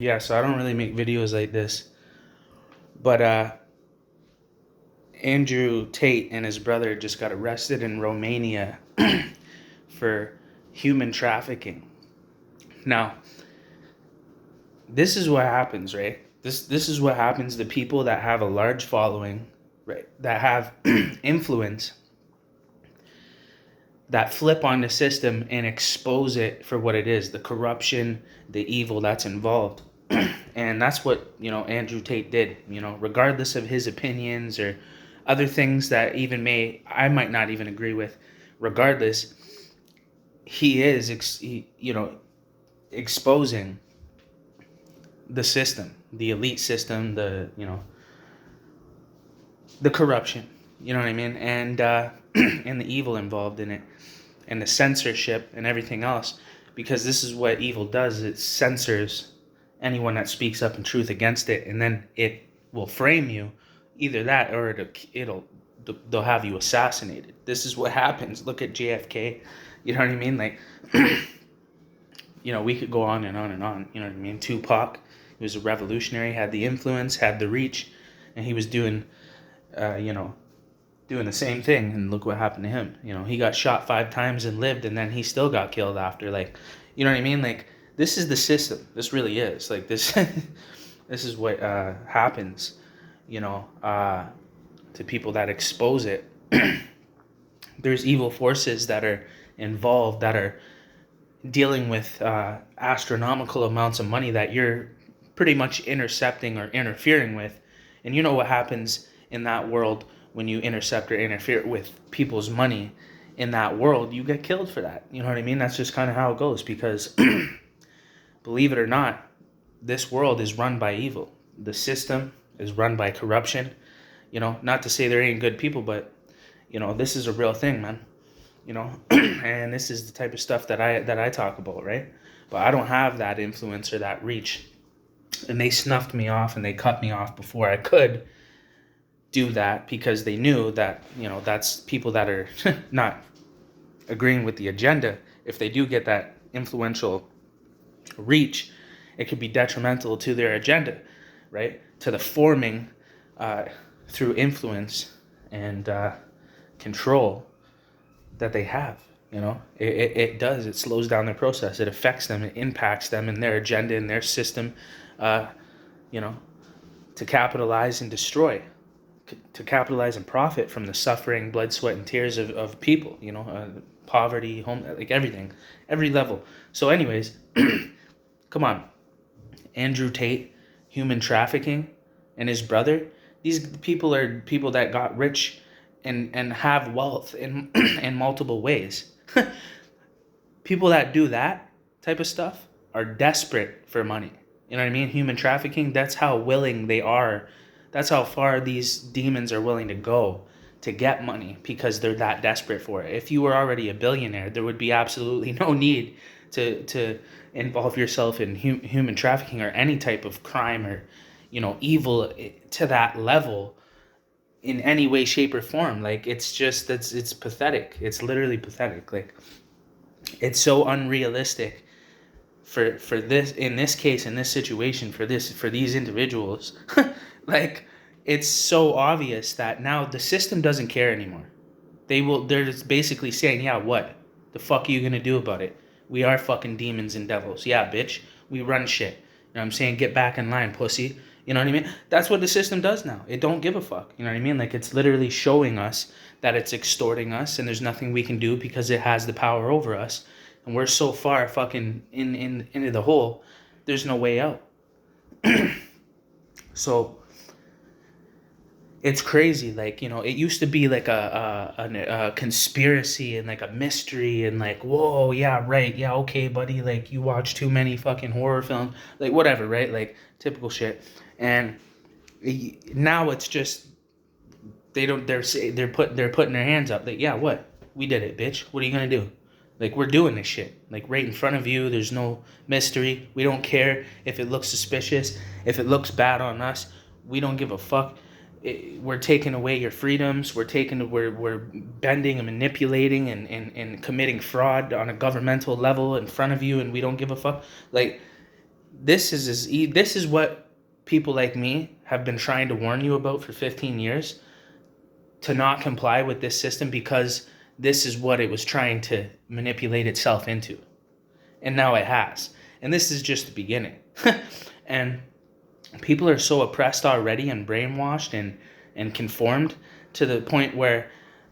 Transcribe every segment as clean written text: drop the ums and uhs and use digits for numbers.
Yeah, so I don't really make videos like this, but Andrew Tate and his brother just got arrested in Romania for human trafficking. Now, this is what happens, right? This is what happens to people that have a large following, right? That have influence, that flip on the system and expose it for what it is, the corruption, the evil that's involved. And that's what, Andrew Tate did, regardless of his opinions or other things that even I might not even agree with. Regardless, he is exposing the system, the elite system, the corruption, you know what I mean? And and the evil involved in it, and the censorship and everything else, because this is what evil does. It censors anyone that speaks up in truth against it, and then it will frame you, either that or they'll have you assassinated. This is what happens. Look at JFK. You know what I mean? Like, we could go on and on and on. You know what I mean? Tupac, he was a revolutionary, had the influence, had the reach, and he was doing, doing the same thing. And look what happened to him. He got shot 5 times and lived, and then he still got killed after. Like, you know what I mean? Like, this is the system. This really is. Like, this, this is what happens, to people that expose it. There's evil forces that are involved, that are dealing with astronomical amounts of money that you're pretty much intercepting or interfering with. And you know what happens in that world when you intercept or interfere with people's money in that world. You get killed for that. You know what I mean? That's just kind of how it goes, because believe it or not, this world is run by evil. The system is run by corruption. Not to say there ain't good people, but this is a real thing, man. And this is the type of stuff that I talk about, right? But I don't have that influence or that reach, and they snuffed me off and they cut me off before I could do that, because they knew that that's people that are not agreeing with the agenda. If they do get that influential reach, it could be detrimental to their agenda, right? To the forming through influence and control that they have. It does. It slows down their process. It affects them. It impacts them and their agenda and their system, you know, to capitalize and destroy, to capitalize and profit from the suffering, blood, sweat, and tears of people, poverty, home, like everything, every level. So anyways, come on. Andrew Tate, human trafficking, and his brother, these people are people that got rich and have wealth in in multiple ways. People that do that type of stuff are desperate for money. You know what I mean? Human trafficking, that's how willing they are. That's how far these demons are willing to go to get money, because they're that desperate for it. If you were already a billionaire, there would be absolutely no need to involve yourself in human trafficking or any type of crime or evil to that level in any way, shape, or form. Like, it's pathetic. It's literally pathetic. Like, it's so unrealistic for this, in this case, in this situation, for these individuals. Like, it's so obvious that now the system doesn't care anymore. They're just basically saying, yeah, what the fuck are you gonna do about it? We are fucking demons and devils. Yeah, bitch, we run shit. You know what I'm saying? Get back in line, pussy. You know what I mean? That's what the system does now. It don't give a fuck. You know what I mean? Like, it's literally showing us that it's extorting us, and there's nothing we can do because it has the power over us, and we're so far fucking into the hole. There's no way out. So it's crazy. Like, it used to be like a conspiracy and like a mystery, and like, whoa, yeah, right, yeah, okay, buddy, like, you watch too many fucking horror films, like, whatever, right? Like, typical shit. And now it's just, they're putting their hands up, like, yeah, what, we did it, bitch, what are you gonna do? Like, we're doing this shit, like, right in front of you. There's no mystery. We don't care if it looks suspicious, if it looks bad on us. We don't give a fuck. We're taking away your freedoms. We're bending and manipulating and committing fraud on a governmental level in front of you, and we don't give a fuck. Like, This is what people like me have been trying to warn you about for 15 years, to not comply with this system, because this is what it was trying to manipulate itself into. And now it has. And this is just the beginning. And people are so oppressed already and brainwashed and conformed to the point where,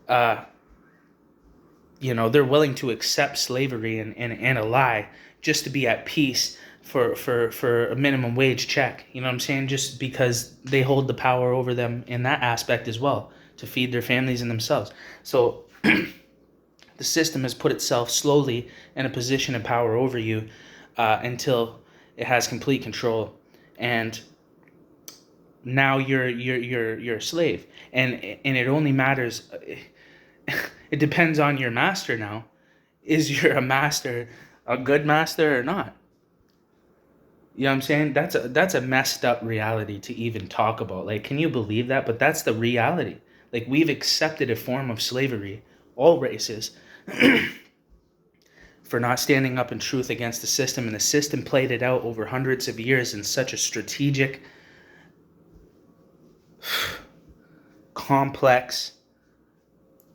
they're willing to accept slavery and a lie just to be at peace for a minimum wage check. You know what I'm saying? Just because they hold the power over them in that aspect as well, to feed their families and themselves. So the system has put itself slowly in a position of power over you, until it has complete control, and now you're a slave, and it only matters. It depends on your master now. Is your master a good master or not? You know what I'm saying? That's a messed up reality to even talk about. Like, can you believe that? But that's the reality. Like, we've accepted a form of slavery, all races, for not standing up in truth against the system. And the system played it out over hundreds of years in such a strategic, complex,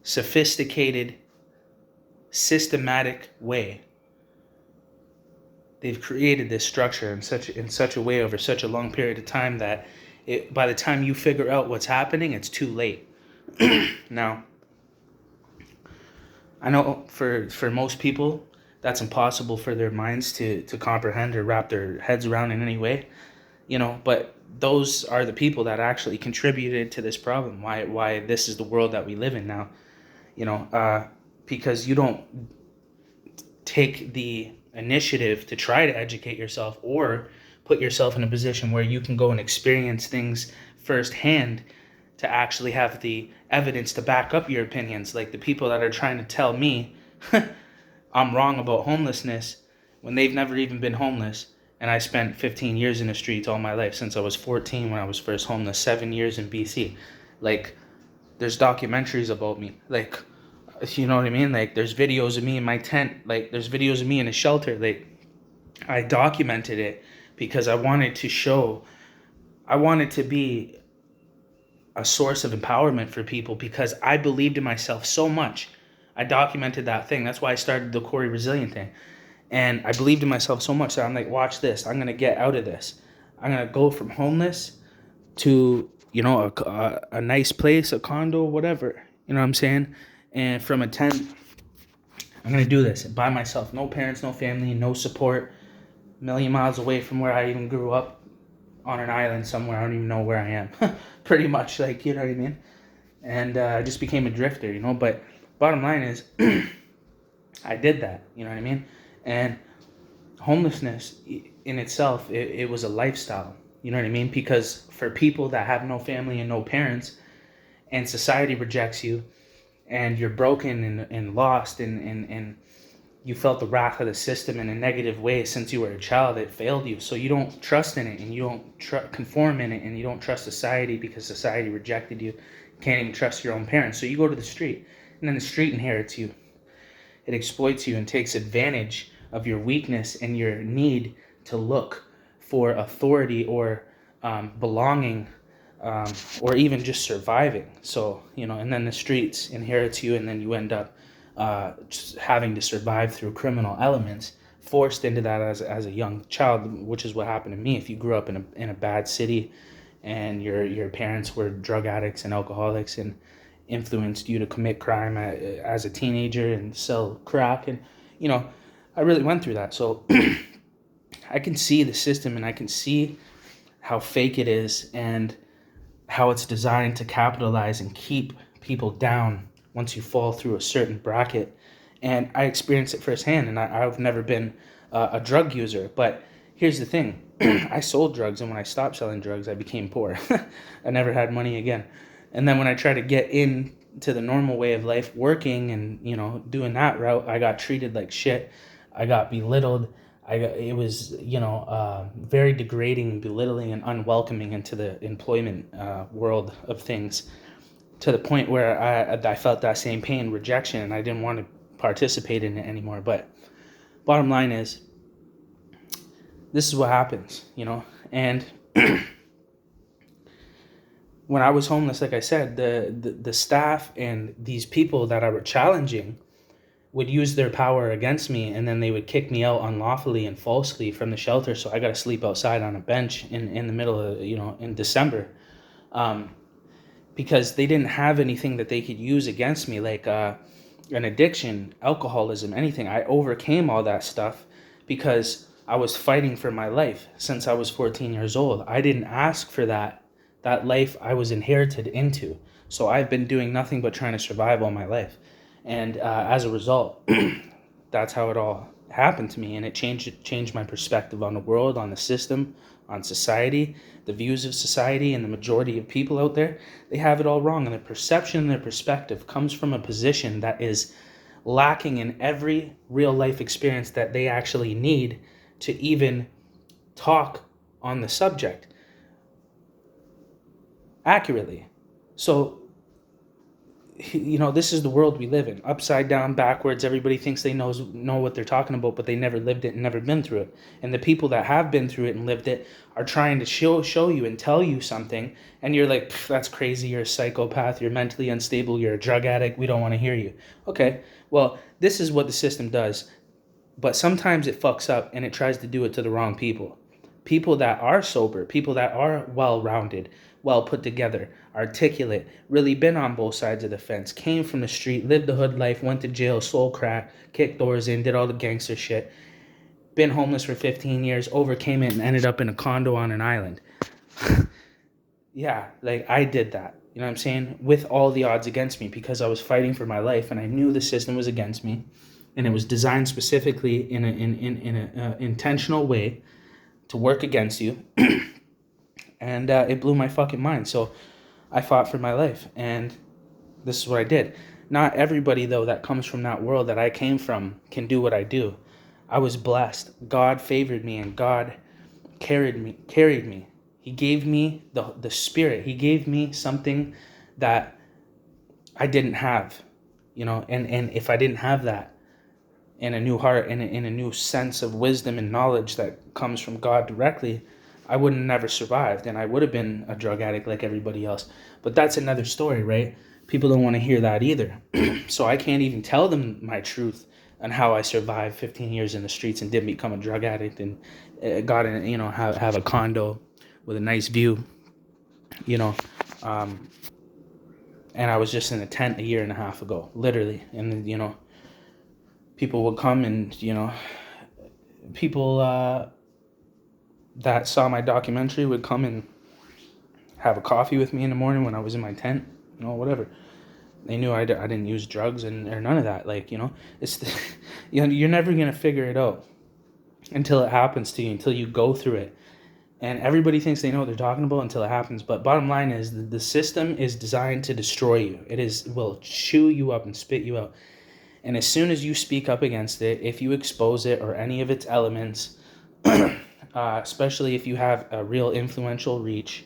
sophisticated, systematic way. They've created this structure in such a way over such a long period of time that by the time you figure out what's happening, it's too late. Now, I know for most people, that's impossible for their minds to comprehend or wrap their heads around in any way, but those are the people that actually contributed to this problem, why this is the world that we live in now, because you don't take the initiative to try to educate yourself or put yourself in a position where you can go and experience things firsthand to actually have the evidence to back up your opinions. Like the people that are trying to tell me I'm wrong about homelessness when they've never even been homeless. And I spent 15 years in the streets all my life, since I was 14 when I was first homeless, 7 years in BC. Like, there's documentaries about me. Like, you know what I mean? Like, there's videos of me in my tent. Like, there's videos of me in a shelter. Like, I documented it because I wanted to be a source of empowerment for people, because I believed in myself so much. I documented that thing. That's why I started the Corey Resilient thing. And I believed in myself so much that I'm like, watch this. I'm going to get out of this. I'm going to go from homeless to, a nice place, a condo, whatever. You know what I'm saying? And from a tent, I'm going to do this by myself. No parents, no family, no support. A million miles away from where I even grew up, on an island somewhere. I don't even know where I am. Pretty much, like, you know what I mean? And I just became a drifter, But bottom line is, I did that. You know what I mean? And homelessness in itself, it was a lifestyle. You know what I mean? Because for people that have no family and no parents, and society rejects you, and you're broken and lost, and you felt the wrath of the system in a negative way since you were a child, it failed you. So you don't trust in it, and you don't conform in it, and you don't trust society because society rejected you. You can't even trust your own parents. So you go to the street, and then the street inherits you. It exploits you and takes advantage of your weakness and your need to look for authority or belonging, or even just surviving. So, and then the streets inherits you, and then you end up just having to survive through criminal elements, forced into that as a young child, which is what happened to me. If you grew up in a bad city and your parents were drug addicts and alcoholics and influenced you to commit crime as a teenager and sell crack, and I really went through that. So I can see the system, and I can see how fake it is and how it's designed to capitalize and keep people down once you fall through a certain bracket. And I experienced it firsthand, and I've never been a drug user, but here's the thing. I sold drugs, and when I stopped selling drugs, I became poor. I never had money again. And then when I tried to get into the normal way of life, working and, doing that route, I got treated like shit. I got belittled. It was, very degrading, belittling, and unwelcoming into the employment world of things, to the point where I felt that same pain, rejection, and I didn't want to participate in it anymore. But bottom line is, this is what happens, and when I was homeless, like I said, the staff and these people that I were challenging would use their power against me, and then they would kick me out unlawfully and falsely from the shelter. So I got to sleep outside on a bench in the middle of, in December, because they didn't have anything that they could use against me, like an addiction, alcoholism, anything. I overcame all that stuff because I was fighting for my life since I was 14 years old. I didn't ask for that life I was inherited into. So I've been doing nothing but trying to survive all my life. And as a result, that's how it all happened to me. And it changed my perspective on the world, on the system, on society, the views of society, and the majority of people out there. They have it all wrong. And their perception and their perspective comes from a position that is lacking in every real life experience that they actually need to even talk on the subject accurately. So, this is the world we live in. Upside down, backwards. Everybody thinks they know what they're talking about, but they never lived it and never been through it. And the people that have been through it and lived it are trying to show you and tell you something, and you're like, that's crazy, you're a psychopath, you're mentally unstable, you're a drug addict, we don't want to hear you. Okay, well, this is what the system does, but sometimes it fucks up and it tries to do it to the wrong people. People that are sober, people that are well-rounded, well put together, articulate, really been on both sides of the fence, came from the street, lived the hood life, went to jail, sold crack, kicked doors in, did all the gangster shit, been homeless for 15 years, overcame it, and ended up in a condo on an island. Yeah, like I did that. You know what I'm saying? With all the odds against me, because I was fighting for my life and I knew the system was against me, and it was designed specifically in an intentional way to work against you. And it blew my fucking mind. So I fought for my life, and this is what I did. Not everybody, though, that comes from that world that I came from can do what I do. I was blessed. God favored me, and God carried me. He gave me the spirit. He gave me something that I didn't have, and if I didn't have that, and a new heart and a new sense of wisdom and knowledge that comes from God directly, I would have never survived, and I would have been a drug addict like everybody else. But that's another story, right? People don't want to hear that either. So I can't even tell them my truth on how I survived 15 years in the streets and didn't become a drug addict and got in, have a condo with a nice view, and I was just in a tent a year and a half ago, literally. And people would come and, people that saw my documentary would come and have a coffee with me in the morning when I was in my tent, whatever. They knew I didn't use drugs or none of that. It's you're never going to figure it out until it happens to you, until you go through it. And everybody thinks they know what they're talking about until it happens. But bottom line is the system is designed to destroy you. Will chew you up and spit you out. And as soon as you speak up against it, if you expose it or any of its elements, especially if you have a real influential reach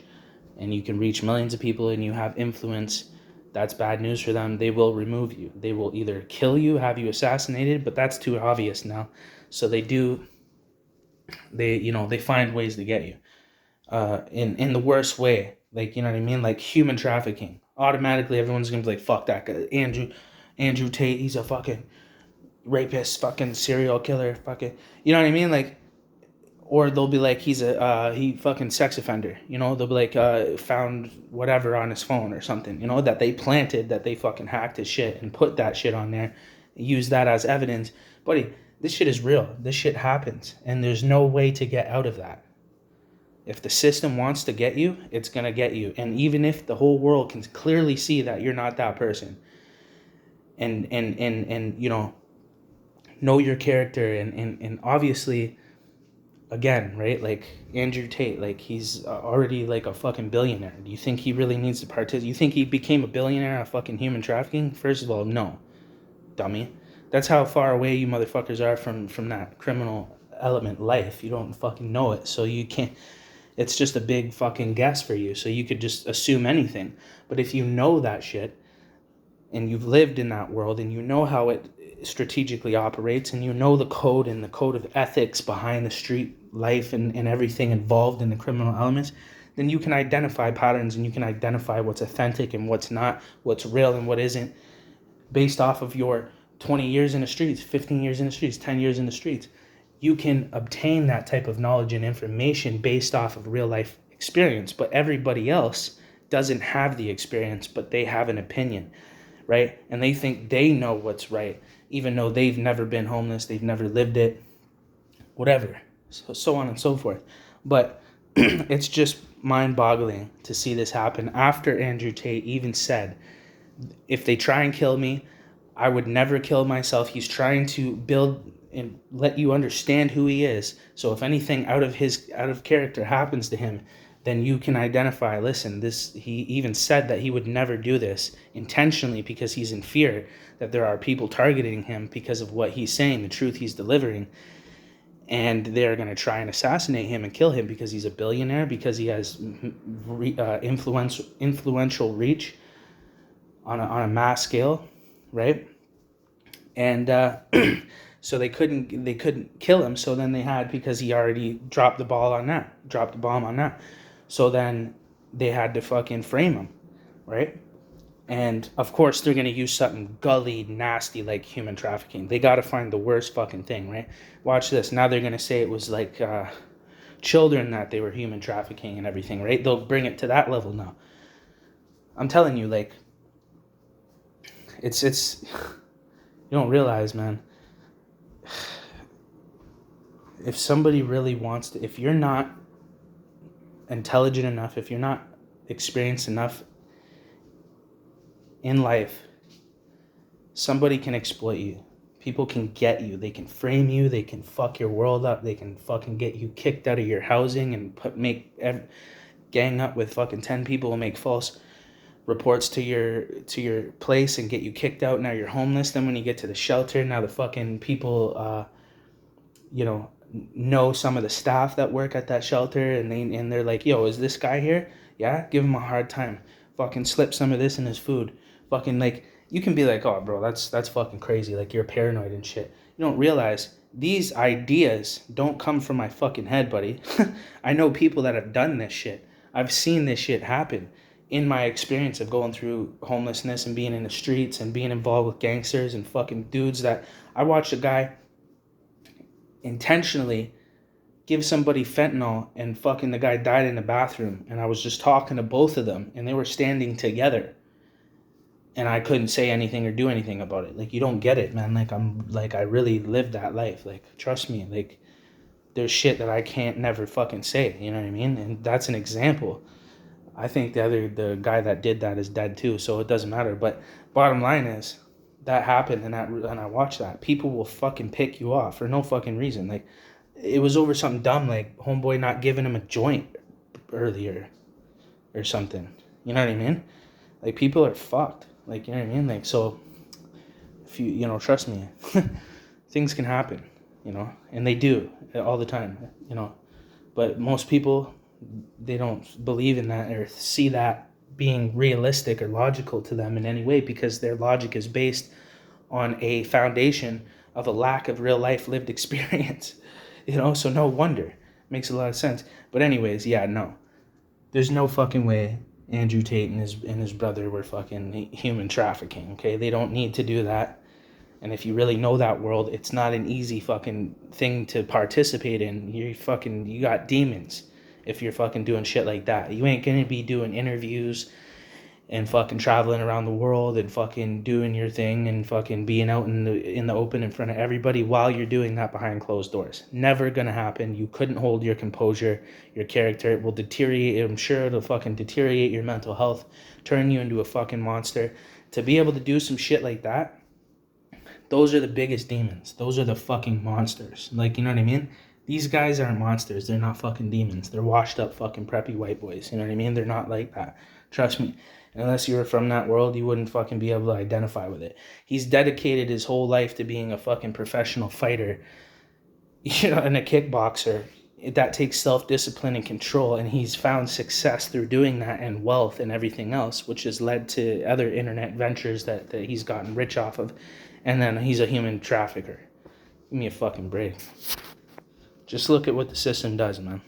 and you can reach millions of people and you have influence, that's bad news for them. They will remove you. They will either kill you, have you assassinated, but that's too obvious now. So they find ways to get you in the worst way. Like, you know what I mean? Like human trafficking. Automatically everyone's going to be like, fuck that guy. Andrew Tate, he's a fucking rapist, fucking serial killer, fucking, you know what I mean? Like, or they'll be like, he fucking sex offender, they'll be like, found whatever on his phone or something, that they planted, that they fucking hacked his shit and put that shit on there, use that as evidence. Buddy, this shit is real. This shit happens, and there's no way to get out of that. If the system wants to get you, it's gonna get you. And even if the whole world can clearly see that you're not that person, and know your character, and obviously, again, right, like Andrew Tate, like he's already like a fucking billionaire. Do you think he really needs to participate? You think he became a billionaire of fucking human trafficking? First of all, no, dummy. That's how far away you motherfuckers are from that criminal element life. You don't fucking know it, so you can't. It's just a big fucking guess for you, so you could just assume anything. But if you know that shit, and you've lived in that world, and you know how it strategically operates, and you know the code and the code of ethics behind the street life and everything involved in the criminal elements, then you can identify patterns and you can identify what's authentic and what's not, what's real and what isn't, based off of your 20 years in the streets, 15 years in the streets, 10 years in the streets. You can obtain that type of knowledge and information based off of real life experience, but everybody else doesn't have the experience, but they have an opinion, right? And they think they know what's right, even though they've never been homeless, they've never lived it, whatever, so on and so forth. But it's just mind-boggling to see this happen after Andrew Tate even said, if they try and kill me, I would never kill myself. He's trying to build and let you understand who he is. So if anything out of character happens to him, then you can identify, listen, he even said that he would never do this intentionally because he's in fear that there are people targeting him because of what he's saying, the truth he's delivering. And they're going to try and assassinate him and kill him because he's a billionaire, because he has influential reach on a mass scale, right? And so they couldn't kill him. So then they had, because he already dropped the bomb on that. So then they had to fucking frame him, right? And of course they're going to use something gully, nasty like human trafficking. They got to find the worst fucking thing, right? Watch this. Now they're going to say it was like children that they were human trafficking and everything, right? They'll bring it to that level now. I'm telling you, like, it's you don't realize, man. If somebody really wants to, if you're not intelligent enough, if you're not experienced enough in life, somebody can exploit you. People can get you. They can frame you. They can fuck your world up. They can fucking get you kicked out of your housing and gang up with fucking 10 people and make false reports to your place and get you kicked out. Now you're homeless. Then when you get to the shelter, now the fucking people know some of the staff that work at that shelter, and they're like, yo, is this guy here? Yeah, give him a hard time. Fucking slip some of this in his food. Fucking, like, you can be like, oh bro, that's fucking crazy, like you're paranoid and shit. You don't realize these ideas don't come from my fucking head, buddy. I know people that have done this shit. I've seen this shit happen in my experience of going through homelessness and being in the streets and being involved with gangsters and fucking dudes. That I watched a guy intentionally give somebody fentanyl, and fucking the guy died in the bathroom, and I was just talking to both of them and they were standing together and I couldn't say anything or do anything about it. Like, you don't get it, man. Like, I really lived that life. Like, trust me, like, there's shit that I can't never fucking say, you know what I mean? And that's an example. I think the guy that did that is dead too, so it doesn't matter. But bottom line is, that happened, and I watched that. People will fucking pick you off for no fucking reason. Like, it was over something dumb, like homeboy not giving him a joint earlier or something. You know what I mean? Like, people are fucked. Like, you know what I mean? Like, so if you trust me, things can happen, and they do all the time, but most people, they don't believe in that or see that being realistic or logical to them in any way, because their logic is based on a foundation of a lack of real life lived experience, so no wonder. Makes a lot of sense. But anyways, yeah, no, there's no fucking way Andrew Tate and his brother were fucking human trafficking, okay? They don't need to do that. And if you really know that world, it's not an easy fucking thing to participate in. You got demons if you're fucking doing shit like that. You ain't gonna be doing interviews and fucking traveling around the world and fucking doing your thing and fucking being out in the open in front of everybody while you're doing that behind closed doors. Never gonna happen. You couldn't hold your composure, your character. It will deteriorate. I'm sure it'll fucking deteriorate your mental health, turn you into a fucking monster. To be able to do some shit like that, those are the biggest demons. Those are the fucking monsters. Like, you know what I mean? These guys aren't monsters. They're not fucking demons. They're washed up fucking preppy white boys. You know what I mean? They're not like that. Trust me. Unless you were from that world, you wouldn't fucking be able to identify with it. He's dedicated his whole life to being a fucking professional fighter, and a kickboxer. That takes self-discipline and control, and he's found success through doing that, and wealth and everything else, which has led to other internet ventures that he's gotten rich off of. and then he's a human trafficker. Give me a fucking break. Just look at what the system does, man.